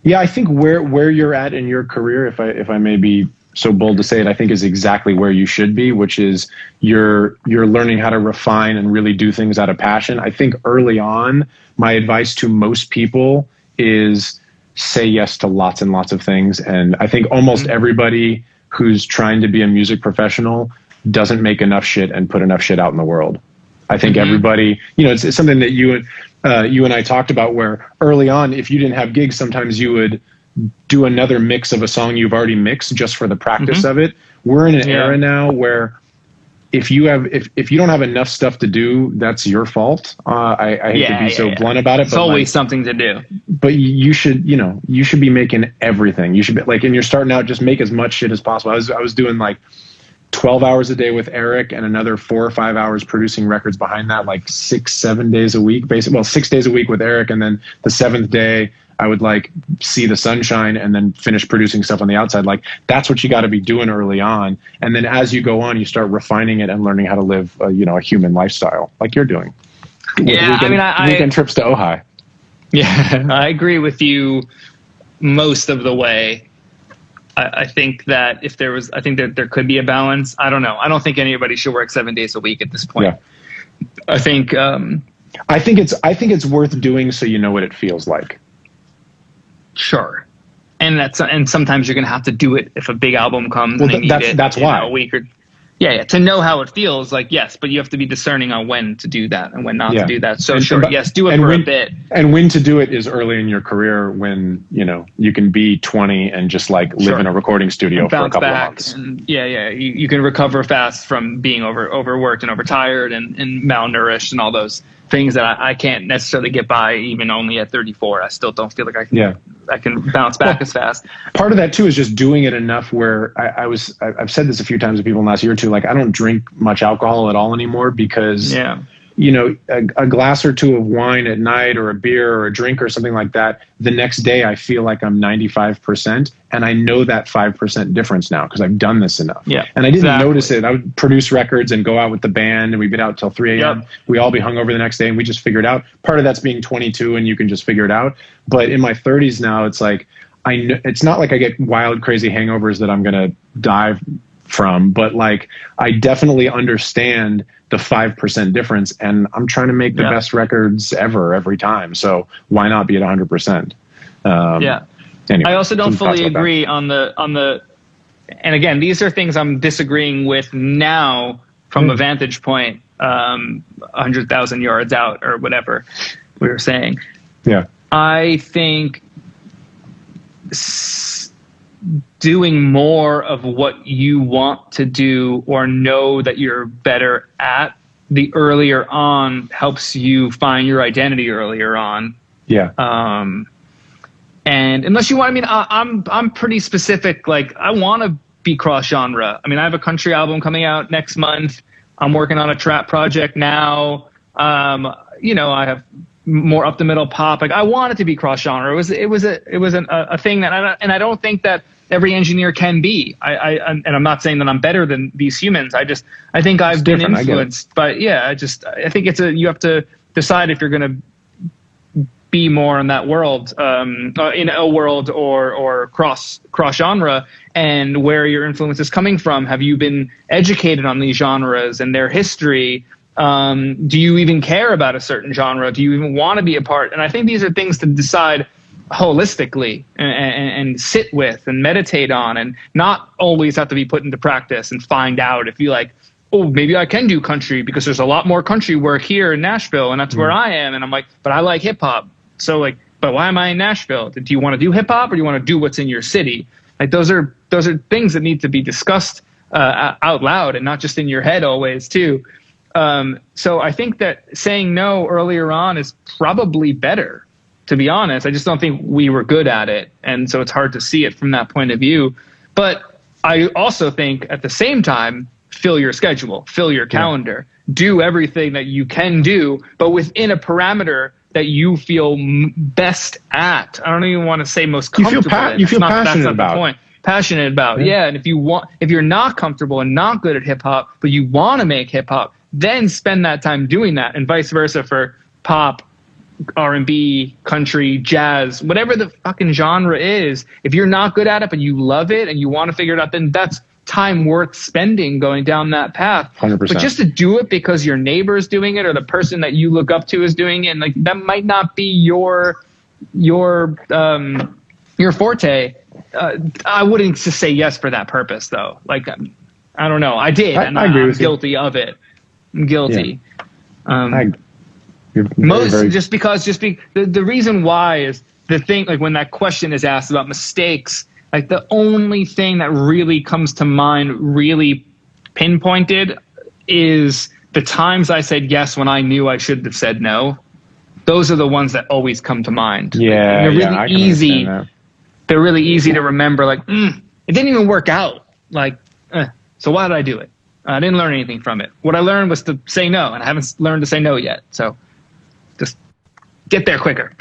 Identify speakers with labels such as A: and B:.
A: Yeah, I think where you're at in your career, if I may be so bold to say it, I think is exactly where you should be, which is you're learning how to refine and really do things out of passion. I think early on, my advice to most people is say yes to lots and lots of things. And I think almost everybody who's trying to be a music professional doesn't make enough shit and put enough shit out in the world. I think everybody, it's something that you and I talked about, where early on, if you didn't have gigs, sometimes you would do another mix of a song you've already mixed just for the practice of it. We're in an era now where if you don't have enough stuff to do, that's your fault. I hate to be so blunt about it.
B: It's always something to do.
A: But you should be making everything. You should be like, and you're starting out, just make as much shit as possible. I was doing like 12 hours a day with Eric and another 4 or 5 hours producing records behind that, like 6-7 days a week, basically. Well, 6 days a week with Eric. And then the 7th day I would like see the sunshine and then finish producing stuff on the outside. Like that's what you got to be doing early on. And then as you go on, you start refining it and learning how to live, a human lifestyle like you're doing.
B: Yeah.
A: Weekend trips to Ojai.
B: Yeah, I agree with you most of the way. I think that there could be a balance. I don't know. I don't think anybody should work 7 days a week at this point. Yeah. I think it's worth doing so you know what it feels like. Sure. And sometimes you're going to have to do it if a big album comes and they need it.
A: That's why.
B: A week or to know how it feels, like, yes, but you have to be discerning on when to do that and when not to do that. So yes, do it for a bit. And
A: when to do it is early in your career when, you can be 20 and just like live in a recording studio for a couple of months.
B: And you can recover fast from being overworked and overtired and malnourished and all those things that I can't necessarily get by even only at 34. I still don't feel like I can bounce back as fast. Part
A: of that too is just doing it enough where I've said this a few times to people in the last year or two, like I don't drink much alcohol at all anymore because a glass or two of wine at night or a beer or a drink or something like that, the next day I feel like I'm 95%. And I know that 5% difference now because I've done this enough.
B: Yeah,
A: and I didn't notice it. I would produce records and go out with the band and we'd be out till 3 a.m. Yep. We all be hungover the next day and we just figure it out. Part of that's being 22 and you can just figure it out. But in my 30s now, it's like, I know it's not like I get wild, crazy hangovers that I'm going to die from, but like I definitely understand the 5% difference and I'm trying to make the best records ever every time. So why not be at 100%? Anyway,
B: I also don't fully agree on the, and again, these are things I'm disagreeing with now from a vantage point, 100,000 yards out or whatever we were saying.
A: Yeah.
B: I think doing more of what you want to do or know that you're better at the earlier on helps you find your identity earlier on.
A: Yeah.
B: And unless you want, I'm pretty specific. Like I want to be cross genre. I have a country album coming out next month. I'm working on a trap project now. I have more up the middle pop. Like I want it to be cross genre. It was a thing that I don't think that every engineer can be. And I'm not saying that I'm better than these humans. I think I've been influenced. But I think you have to decide if you're going to be more in that world, in a world or cross genre, and where your influence is coming from. Have you been educated on these genres and their history? Do you even care about a certain genre? Do you even want to be a part? And I think these are things to decide holistically and sit with and meditate on, and not always have to be put into practice and find out if you like, oh, maybe I can do country because there's a lot more country work here in Nashville and that's where I am. And I'm like, but I like hip hop. So like, but why am I in Nashville? Do you want to do hip hop or do you want to do what's in your city? Like those are things that need to be discussed out loud and not just in your head always too. So I think that saying no earlier on is probably better, to be honest. I just don't think we were good at it. And so it's hard to see it from that point of view. But I also think at the same time, fill your schedule, fill your calendar, do everything that you can do, but within a parameter that you feel best at. I don't even want to say most comfortable.
A: You feel passionate about.
B: The point. Passionate about. Yeah. And if you're not comfortable and not good at hip hop, but you want to make hip hop, then spend that time doing that, and vice versa for pop, R&B, country, jazz, whatever the fucking genre is, if you're not good at it but you love it and you want to figure it out, then that's time worth spending going down that path.
A: 100%.
B: But just to do it because your neighbor is doing it or the person that you look up to is doing it, and like that might not be your forte. I wouldn't just say yes for that purpose though. Like I don't know. I did, and
A: I agree
B: I'm
A: with you.
B: guilty of it. I'm guilty.
A: Yeah.
B: The reason why is the thing, like when that question is asked about mistakes, like the only thing that really comes to mind, really pinpointed, is the times I said yes when I knew I should have said no. Those are the ones that always come to mind.
A: Yeah,
B: they're really easy. They're really easy to remember. Like, it didn't even work out. Like, so why did I do it? I didn't learn anything from it. What I learned was to say no, and I haven't learned to say no yet. So just get there quicker.